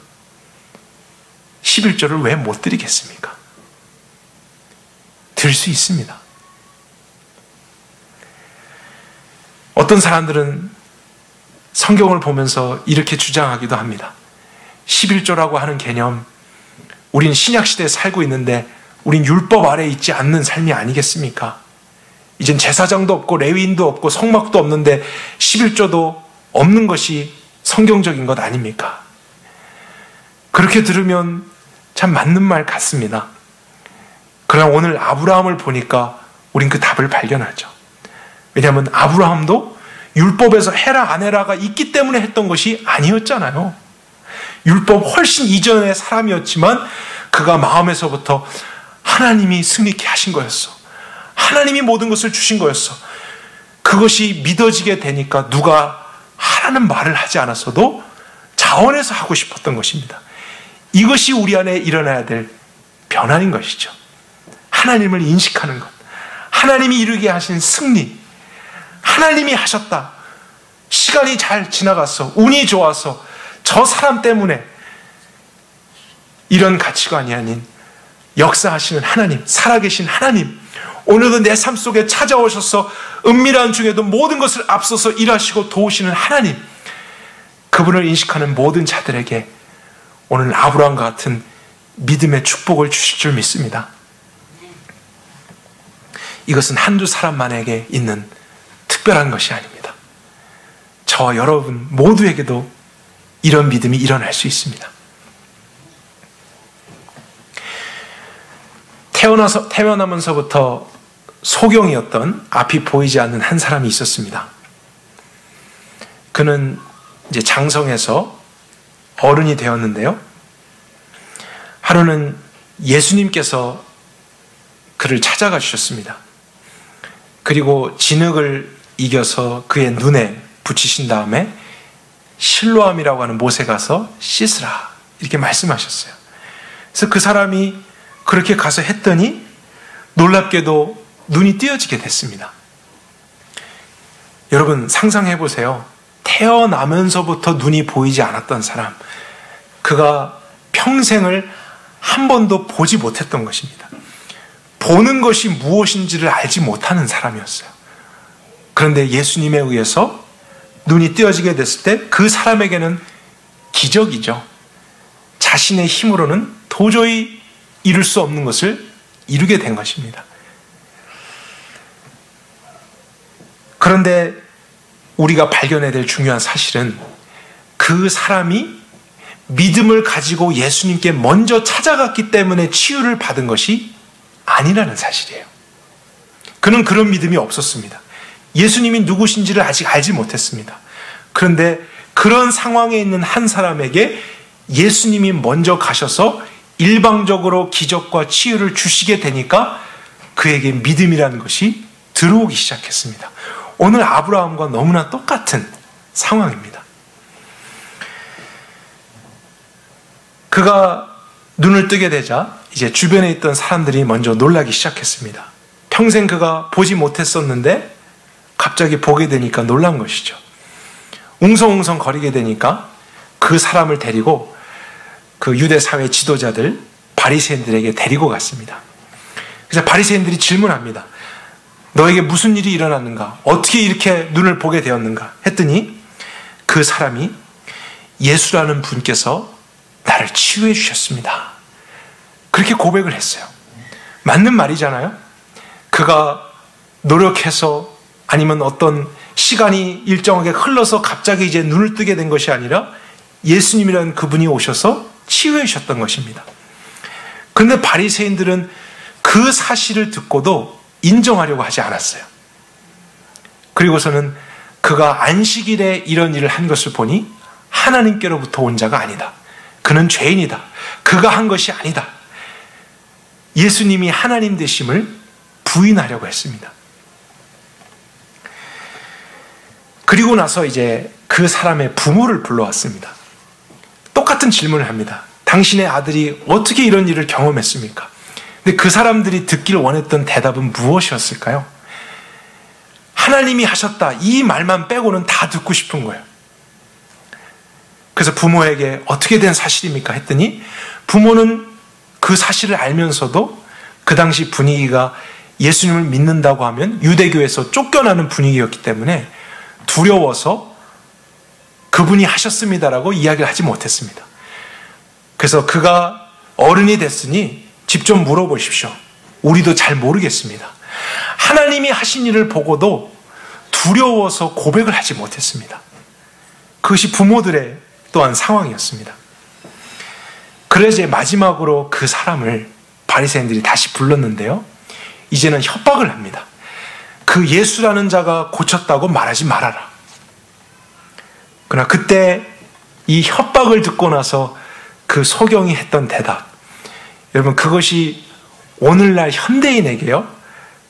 11조를 왜 못 드리겠습니까? 드릴 수 있습니다. 어떤 사람들은 성경을 보면서 이렇게 주장하기도 합니다. 11조라고 하는 개념, 우린 신약시대에 살고 있는데 우린 율법 아래에 있지 않는 삶이 아니겠습니까? 이젠 제사장도 없고 레위인도 없고 성막도 없는데 11조도 없는 것이 성경적인 것 아닙니까? 그렇게 들으면 참 맞는 말 같습니다. 그러나 오늘 아브라함을 보니까 우린 그 답을 발견하죠. 왜냐하면 아브라함도 율법에서 해라 안 해라가 있기 때문에 했던 것이 아니었잖아요. 율법 훨씬 이전의 사람이었지만 그가 마음에서부터 하나님이 승리케 하신 거였어. 하나님이 모든 것을 주신 거였어. 그것이 믿어지게 되니까 누가 하라는 말을 하지 않았어도 자원해서 하고 싶었던 것입니다. 이것이 우리 안에 일어나야 될 변화인 것이죠. 하나님을 인식하는 것, 하나님이 이루게 하신 승리, 하나님이 하셨다, 시간이 잘 지나갔어, 운이 좋아서 저 사람 때문에, 이런 가치관이 아닌 역사하시는 하나님, 살아계신 하나님, 오늘도 내 삶 속에 찾아오셔서 은밀한 중에도 모든 것을 앞서서 일하시고 도우시는 하나님, 그분을 인식하는 모든 자들에게 오늘 아브라함과 같은 믿음의 축복을 주실 줄 믿습니다. 이것은 한두 사람만에게 있는 특별한 것이 아닙니다. 저와 여러분 모두에게도 이런 믿음이 일어날 수 있습니다. 태어나면서부터 소경이었던 앞이 보이지 않는 한 사람이 있었습니다. 그는 이제 장성해서 어른이 되었는데요. 하루는 예수님께서 그를 찾아가 주셨습니다. 그리고 진흙을 이겨서 그의 눈에 붙이신 다음에 실로암이라고 하는 못에 가서 씻으라, 이렇게 말씀하셨어요. 그래서 그 사람이 그렇게 가서 했더니 놀랍게도 눈이 띄어지게 됐습니다. 여러분 상상해 보세요. 태어나면서부터 눈이 보이지 않았던 사람, 그가 평생을 한 번도 보지 못했던 것입니다. 보는 것이 무엇인지를 알지 못하는 사람이었어요. 그런데 예수님에 의해서 눈이 띄어지게 됐을 때 그 사람에게는 기적이죠. 자신의 힘으로는 도저히 이룰 수 없는 것을 이루게 된 것입니다. 그런데 우리가 발견해야 될 중요한 사실은 그 사람이 믿음을 가지고 예수님께 먼저 찾아갔기 때문에 치유를 받은 것이 아니라는 사실이에요. 그는 그런 믿음이 없었습니다. 예수님이 누구신지를 아직 알지 못했습니다. 그런데 그런 상황에 있는 한 사람에게 예수님이 먼저 가셔서 일방적으로 기적과 치유를 주시게 되니까 그에게 믿음이라는 것이 들어오기 시작했습니다. 오늘 아브라함과 너무나 똑같은 상황입니다. 그가 눈을 뜨게 되자 이제 주변에 있던 사람들이 먼저 놀라기 시작했습니다. 평생 그가 보지 못했었는데 갑자기 보게 되니까 놀란 것이죠. 웅성웅성 거리게 되니까 그 사람을 데리고 그 유대 사회 지도자들 바리새인들에게 데리고 갔습니다. 그래서 바리새인들이 질문합니다. 너에게 무슨 일이 일어났는가? 어떻게 이렇게 눈을 보게 되었는가? 했더니 그 사람이 예수라는 분께서 나를 치유해 주셨습니다. 그렇게 고백을 했어요. 맞는 말이잖아요. 그가 노력해서 아니면 어떤 시간이 일정하게 흘러서 갑자기 이제 눈을 뜨게 된 것이 아니라 예수님이라는 그분이 오셔서 치유해 주셨던 것입니다. 그런데 바리새인들은 그 사실을 듣고도 인정하려고 하지 않았어요. 그리고서는 그가 안식일에 이런 일을 한 것을 보니 하나님께로부터 온 자가 아니다. 그는 죄인이다. 그가 한 것이 아니다. 예수님이 하나님 되심을 부인하려고 했습니다. 그리고 나서 이제 그 사람의 부모를 불러왔습니다. 똑같은 질문을 합니다. 당신의 아들이 어떻게 이런 일을 경험했습니까? 근데 그 사람들이 듣길 원했던 대답은 무엇이었을까요? 하나님이 하셨다. 이 말만 빼고는 다 듣고 싶은 거예요. 그래서 부모에게 어떻게 된 사실입니까? 했더니 부모는 그 사실을 알면서도 그 당시 분위기가 예수님을 믿는다고 하면 유대교에서 쫓겨나는 분위기였기 때문에 두려워서 그분이 하셨습니다라고 이야기를 하지 못했습니다. 그래서 그가 어른이 됐으니 직접 물어보십시오. 우리도 잘 모르겠습니다. 하나님이 하신 일을 보고도 두려워서 고백을 하지 못했습니다. 그것이 부모들의 또한 상황이었습니다. 그래서 이제 마지막으로 그 사람을 바리새인들이 다시 불렀는데요. 이제는 협박을 합니다. 그 예수라는 자가 고쳤다고 말하지 말아라. 그러나 그때 이 협박을 듣고 나서 그 소경이 했던 대답, 여러분 그것이 오늘날 현대인에게요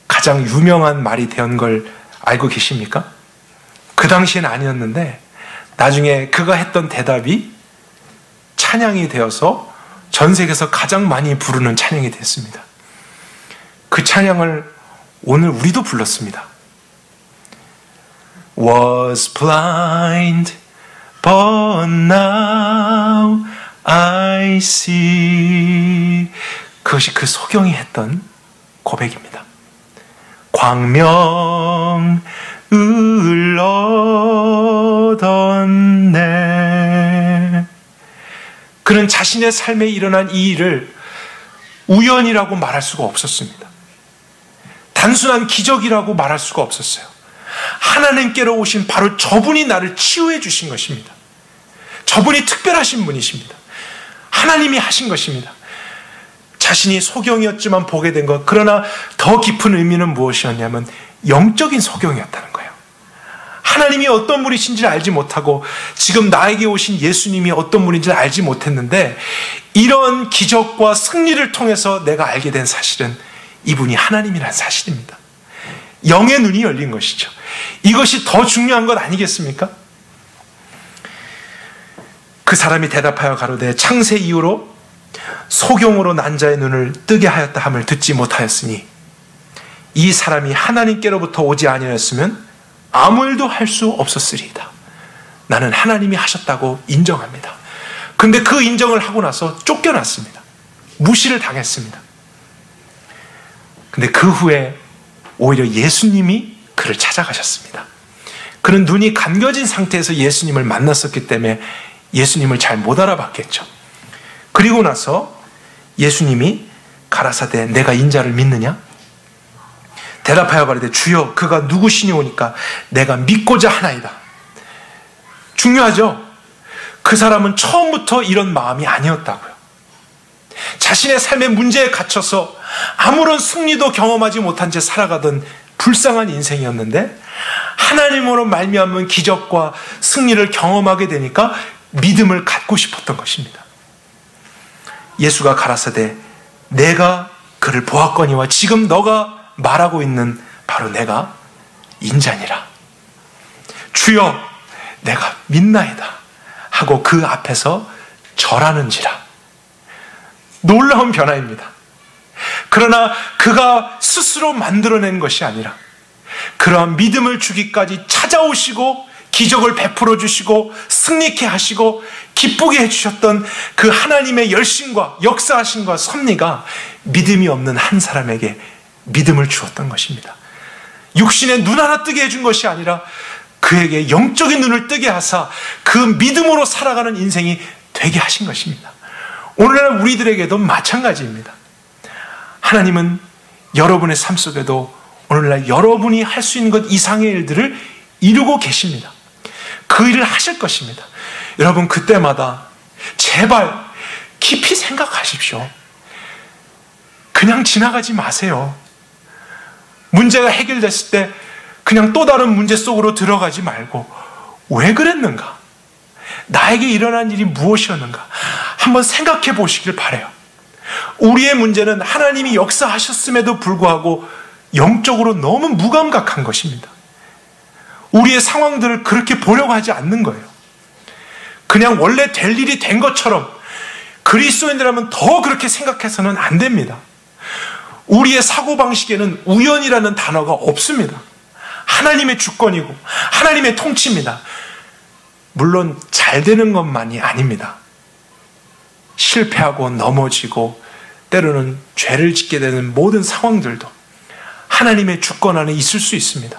가장 유명한 말이 된 걸 알고 계십니까? 그 당시엔 아니었는데 나중에 그가 했던 대답이 찬양이 되어서 전 세계에서 가장 많이 부르는 찬양이 됐습니다. 그 찬양을 오늘 우리도 불렀습니다. Was blind, but now I see. 그것이 그 소경이 했던 고백입니다. 광명을 얻었네. 그는 자신의 삶에 일어난 이 일을 우연이라고 말할 수가 없었습니다. 단순한 기적이라고 말할 수가 없었어요. 하나님께로 오신 바로 저분이 나를 치유해 주신 것입니다. 저분이 특별하신 분이십니다. 하나님이 하신 것입니다. 자신이 소경이었지만 보게 된 것, 그러나 더 깊은 의미는 무엇이었냐면 영적인 소경이었다는 거예요. 하나님이 어떤 분이신지를 알지 못하고 지금 나에게 오신 예수님이 어떤 분인지를 알지 못했는데 이런 기적과 승리를 통해서 내가 알게 된 사실은 이분이 하나님이라는 사실입니다. 영의 눈이 열린 것이죠. 이것이 더 중요한 것 아니겠습니까? 그 사람이 대답하여 가로되 창세 이후로 소경으로 난 자의 눈을 뜨게 하였다 함을 듣지 못하였으니 이 사람이 하나님께로부터 오지 아니하였으면 아무 일도 할 수 없었으리이다. 나는 하나님이 하셨다고 인정합니다. 그런데 그 인정을 하고 나서 쫓겨났습니다. 무시를 당했습니다. 근데 그 후에 오히려 예수님이 그를 찾아가셨습니다. 그는 눈이 감겨진 상태에서 예수님을 만났었기 때문에 예수님을 잘 못 알아봤겠죠. 그리고 나서 예수님이 가라사대 내가 인자를 믿느냐? 대답하여 가로되 주여 그가 누구시니오니까 내가 믿고자 하나이다. 중요하죠? 그 사람은 처음부터 이런 마음이 아니었다고요. 자신의 삶의 문제에 갇혀서 아무런 승리도 경험하지 못한 채 살아가던 불쌍한 인생이었는데 하나님으로 말미암은 기적과 승리를 경험하게 되니까 믿음을 갖고 싶었던 것입니다. 예수가 가라사대 내가 그를 보았거니와 지금 너가 말하고 있는 바로 내가 인자니라. 주여 내가 믿나이다 하고 그 앞에서 절하는지라. 놀라운 변화입니다. 그러나 그가 스스로 만들어낸 것이 아니라 그러한 믿음을 주기까지 찾아오시고 기적을 베풀어 주시고 승리케 하시고 기쁘게 해주셨던 그 하나님의 열심과 역사하심과 섭리가 믿음이 없는 한 사람에게 믿음을 주었던 것입니다. 육신의 눈 하나 뜨게 해준 것이 아니라 그에게 영적인 눈을 뜨게 하사 그 믿음으로 살아가는 인생이 되게 하신 것입니다. 오늘날 우리들에게도 마찬가지입니다. 하나님은 여러분의 삶 속에도 오늘날 여러분이 할 수 있는 것 이상의 일들을 이루고 계십니다. 그 일을 하실 것입니다. 여러분 그때마다 제발 깊이 생각하십시오. 그냥 지나가지 마세요. 문제가 해결됐을 때 그냥 또 다른 문제 속으로 들어가지 말고 왜 그랬는가? 나에게 일어난 일이 무엇이었는가? 한번 생각해 보시길 바라요. 우리의 문제는 하나님이 역사하셨음에도 불구하고 영적으로 너무 무감각한 것입니다. 우리의 상황들을 그렇게 보려고 하지 않는 거예요. 그냥 원래 될 일이 된 것처럼 그리스도인이라면 더 그렇게 생각해서는 안 됩니다. 우리의 사고방식에는 우연이라는 단어가 없습니다. 하나님의 주권이고 하나님의 통치입니다. 물론 잘 되는 것만이 아닙니다. 실패하고 넘어지고 때로는 죄를 짓게 되는 모든 상황들도 하나님의 주권 안에 있을 수 있습니다.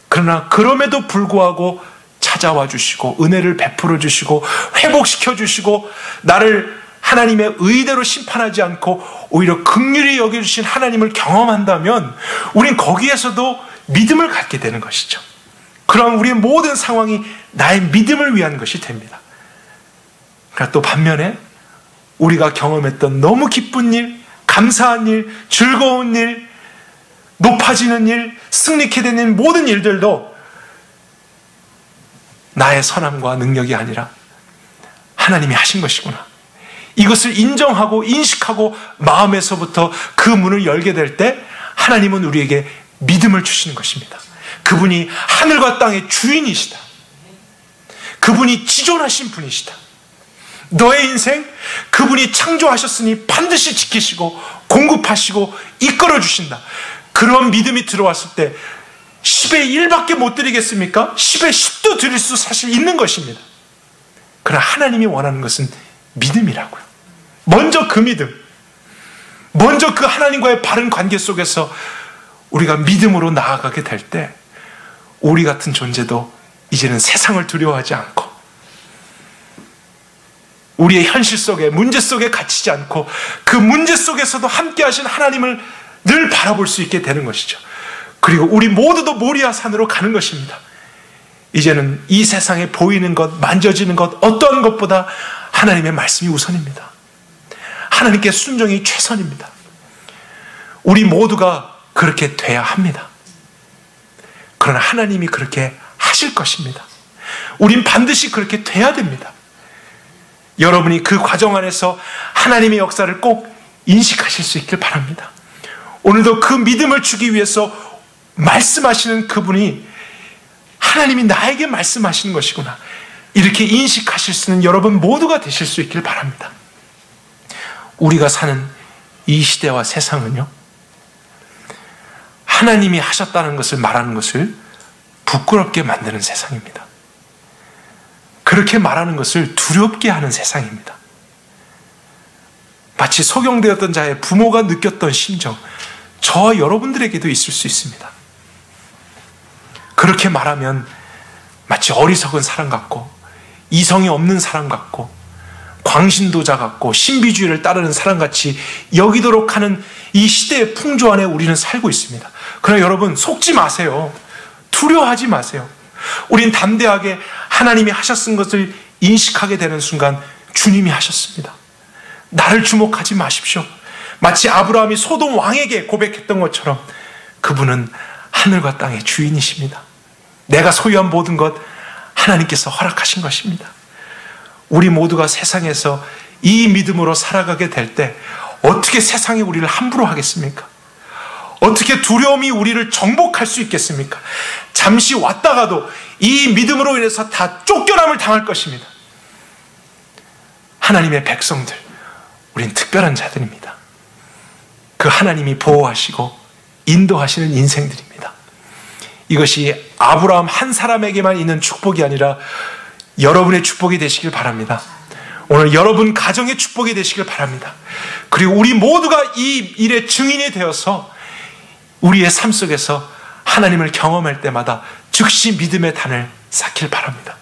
그러나 그럼에도 불구하고 찾아와 주시고 은혜를 베풀어 주시고 회복시켜 주시고 나를 하나님의 의대로 심판하지 않고 오히려 긍휼히 여겨주신 하나님을 경험한다면 우린 거기에서도 믿음을 갖게 되는 것이죠. 그럼 우리의 모든 상황이 나의 믿음을 위한 것이 됩니다. 그러나 또 반면에 우리가 경험했던 너무 기쁜 일, 감사한 일, 즐거운 일, 높아지는 일, 승리케 되는 모든 일들도 나의 선함과 능력이 아니라 하나님이 하신 것이구나. 이것을 인정하고 인식하고 마음에서부터 그 문을 열게 될 때 하나님은 우리에게 믿음을 주시는 것입니다. 그분이 하늘과 땅의 주인이시다. 그분이 지존하신 분이시다. 너의 인생 그분이 창조하셨으니 반드시 지키시고 공급하시고 이끌어 주신다. 그런 믿음이 들어왔을 때 10의 1밖에 못 드리겠습니까? 10의 10도 드릴 수 사실 있는 것입니다. 그러나 하나님이 원하는 것은 믿음이라고요. 먼저 그 믿음, 먼저 그 하나님과의 바른 관계 속에서 우리가 믿음으로 나아가게 될 때 우리 같은 존재도 이제는 세상을 두려워하지 않고 우리의 현실 속에 문제 속에 갇히지 않고 그 문제 속에서도 함께 하신 하나님을 늘 바라볼 수 있게 되는 것이죠. 그리고 우리 모두도 모리아 산으로 가는 것입니다. 이제는 이 세상에 보이는 것, 만져지는 것, 어떠한 것보다 하나님의 말씀이 우선입니다. 하나님께 순종이 최선입니다. 우리 모두가 그렇게 돼야 합니다. 그러나 하나님이 그렇게 하실 것입니다. 우린 반드시 그렇게 돼야 됩니다. 여러분이 그 과정 안에서 하나님의 역사를 꼭 인식하실 수 있길 바랍니다. 오늘도 그 믿음을 주기 위해서 말씀하시는 그분이 하나님이 나에게 말씀하시는 것이구나. 이렇게 인식하실 수 있는 여러분 모두가 되실 수 있길 바랍니다. 우리가 사는 이 시대와 세상은요, 하나님이 하셨다는 것을 말하는 것을 부끄럽게 만드는 세상입니다. 그렇게 말하는 것을 두렵게 하는 세상입니다. 마치 소경되었던 자의 부모가 느꼈던 심정, 저와 여러분들에게도 있을 수 있습니다. 그렇게 말하면 마치 어리석은 사람 같고 이성이 없는 사람 같고 광신도자 같고 신비주의를 따르는 사람같이 여기도록 하는 이 시대의 풍조 안에 우리는 살고 있습니다. 그러나 여러분 속지 마세요. 두려워하지 마세요. 우린 담대하게 하나님이 하셨은 것을 인식하게 되는 순간 주님이 하셨습니다. 나를 주목하지 마십시오. 마치 아브라함이 소돔 왕에게 고백했던 것처럼 그분은 하늘과 땅의 주인이십니다. 내가 소유한 모든 것 하나님께서 허락하신 것입니다. 우리 모두가 세상에서 이 믿음으로 살아가게 될 때 어떻게 세상이 우리를 함부로 하겠습니까? 어떻게 두려움이 우리를 정복할 수 있겠습니까? 잠시 왔다가도 이 믿음으로 인해서 다 쫓겨남을 당할 것입니다. 하나님의 백성들, 우린 특별한 자들입니다. 그 하나님이 보호하시고 인도하시는 인생들입니다. 이것이 아브라함 한 사람에게만 있는 축복이 아니라 여러분의 축복이 되시길 바랍니다. 오늘 여러분 가정의 축복이 되시길 바랍니다. 그리고 우리 모두가 이 일의 증인이 되어서 우리의 삶 속에서 하나님을 경험할 때마다 즉시 믿음의 단을 쌓길 바랍니다.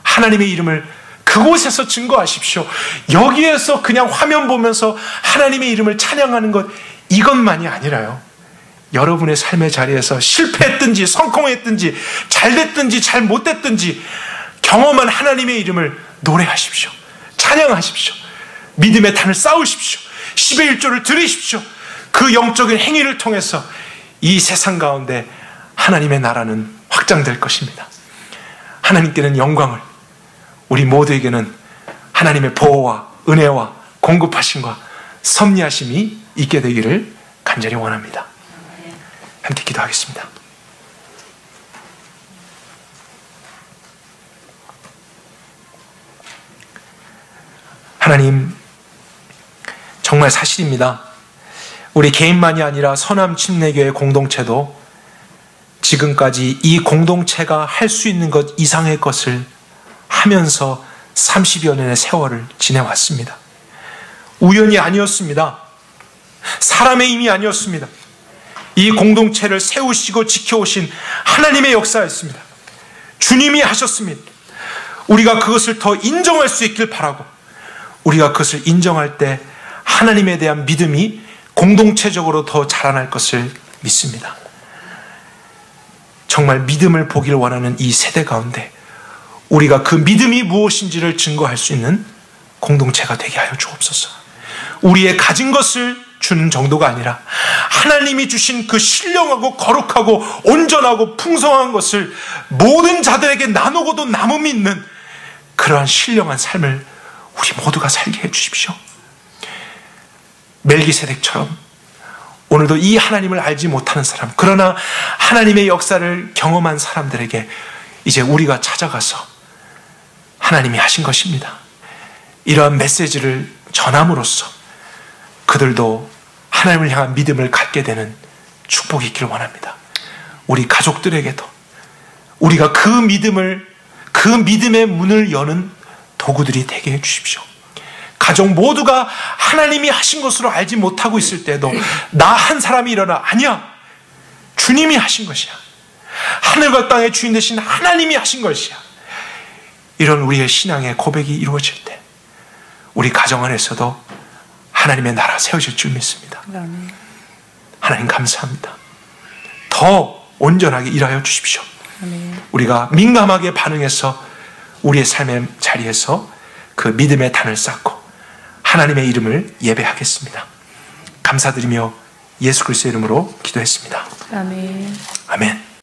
하나님의 이름을 그곳에서 증거하십시오. 여기에서 그냥 화면 보면서 하나님의 이름을 찬양하는 것, 이것만이 아니라요, 여러분의 삶의 자리에서 실패했든지 성공했든지 잘됐든지 잘못됐든지 경험한 하나님의 이름을 노래하십시오. 찬양하십시오. 믿음의 단을 쌓으십시오. 10의 1조를 드리십시오. 그 영적인 행위를 통해서 이 세상 가운데 하나님의 나라는 확장될 것입니다. 하나님께는 영광을, 우리 모두에게는 하나님의 보호와 은혜와 공급하심과 섭리하심이 있게 되기를 간절히 원합니다. 함께 기도하겠습니다. 하나님, 정말 사실입니다. 우리 개인만이 아니라 서남침례교회 공동체도 지금까지 이 공동체가 할 수 있는 것 이상의 것을 하면서 30여 년의 세월을 지내왔습니다. 우연이 아니었습니다. 사람의 힘이 아니었습니다. 이 공동체를 세우시고 지켜오신 하나님의 역사였습니다. 주님이 하셨습니다. 우리가 그것을 더 인정할 수 있길 바라고, 우리가 그것을 인정할 때 하나님에 대한 믿음이 공동체적으로 더 자라날 것을 믿습니다. 정말 믿음을 보길 원하는 이 세대 가운데 우리가 그 믿음이 무엇인지를 증거할 수 있는 공동체가 되게 하여 주옵소서. 우리의 가진 것을 주는 정도가 아니라 하나님이 주신 그 신령하고 거룩하고 온전하고 풍성한 것을 모든 자들에게 나누고도 남음이 있는 그러한 신령한 삶을 우리 모두가 살게 해주십시오. 멜기세덱처럼 오늘도 이 하나님을 알지 못하는 사람, 그러나 하나님의 역사를 경험한 사람들에게 이제 우리가 찾아가서 하나님이 하신 것입니다, 이러한 메시지를 전함으로써 그들도 하나님을 향한 믿음을 갖게 되는 축복이 있기를 원합니다. 우리 가족들에게도 우리가 그 믿음의 문을 여는 도구들이 되게 해주십시오. 가족 모두가 하나님이 하신 것으로 알지 못하고 있을 때도 나 한 사람이 일어나, 아니야, 주님이 하신 것이야, 하늘과 땅의 주인 되신 하나님이 하신 것이야, 이런 우리의 신앙의 고백이 이루어질 때 우리 가정 안에서도 하나님의 나라 세워질 줄 믿습니다. 하나님 감사합니다. 더 온전하게 일하여 주십시오. 우리가 민감하게 반응해서 우리의 삶의 자리에서 그 믿음의 단을 쌓고 하나님의 이름을 예배하겠습니다. 감사드리며 예수 그리스도의 이름으로 기도했습니다. 아멘. 아멘.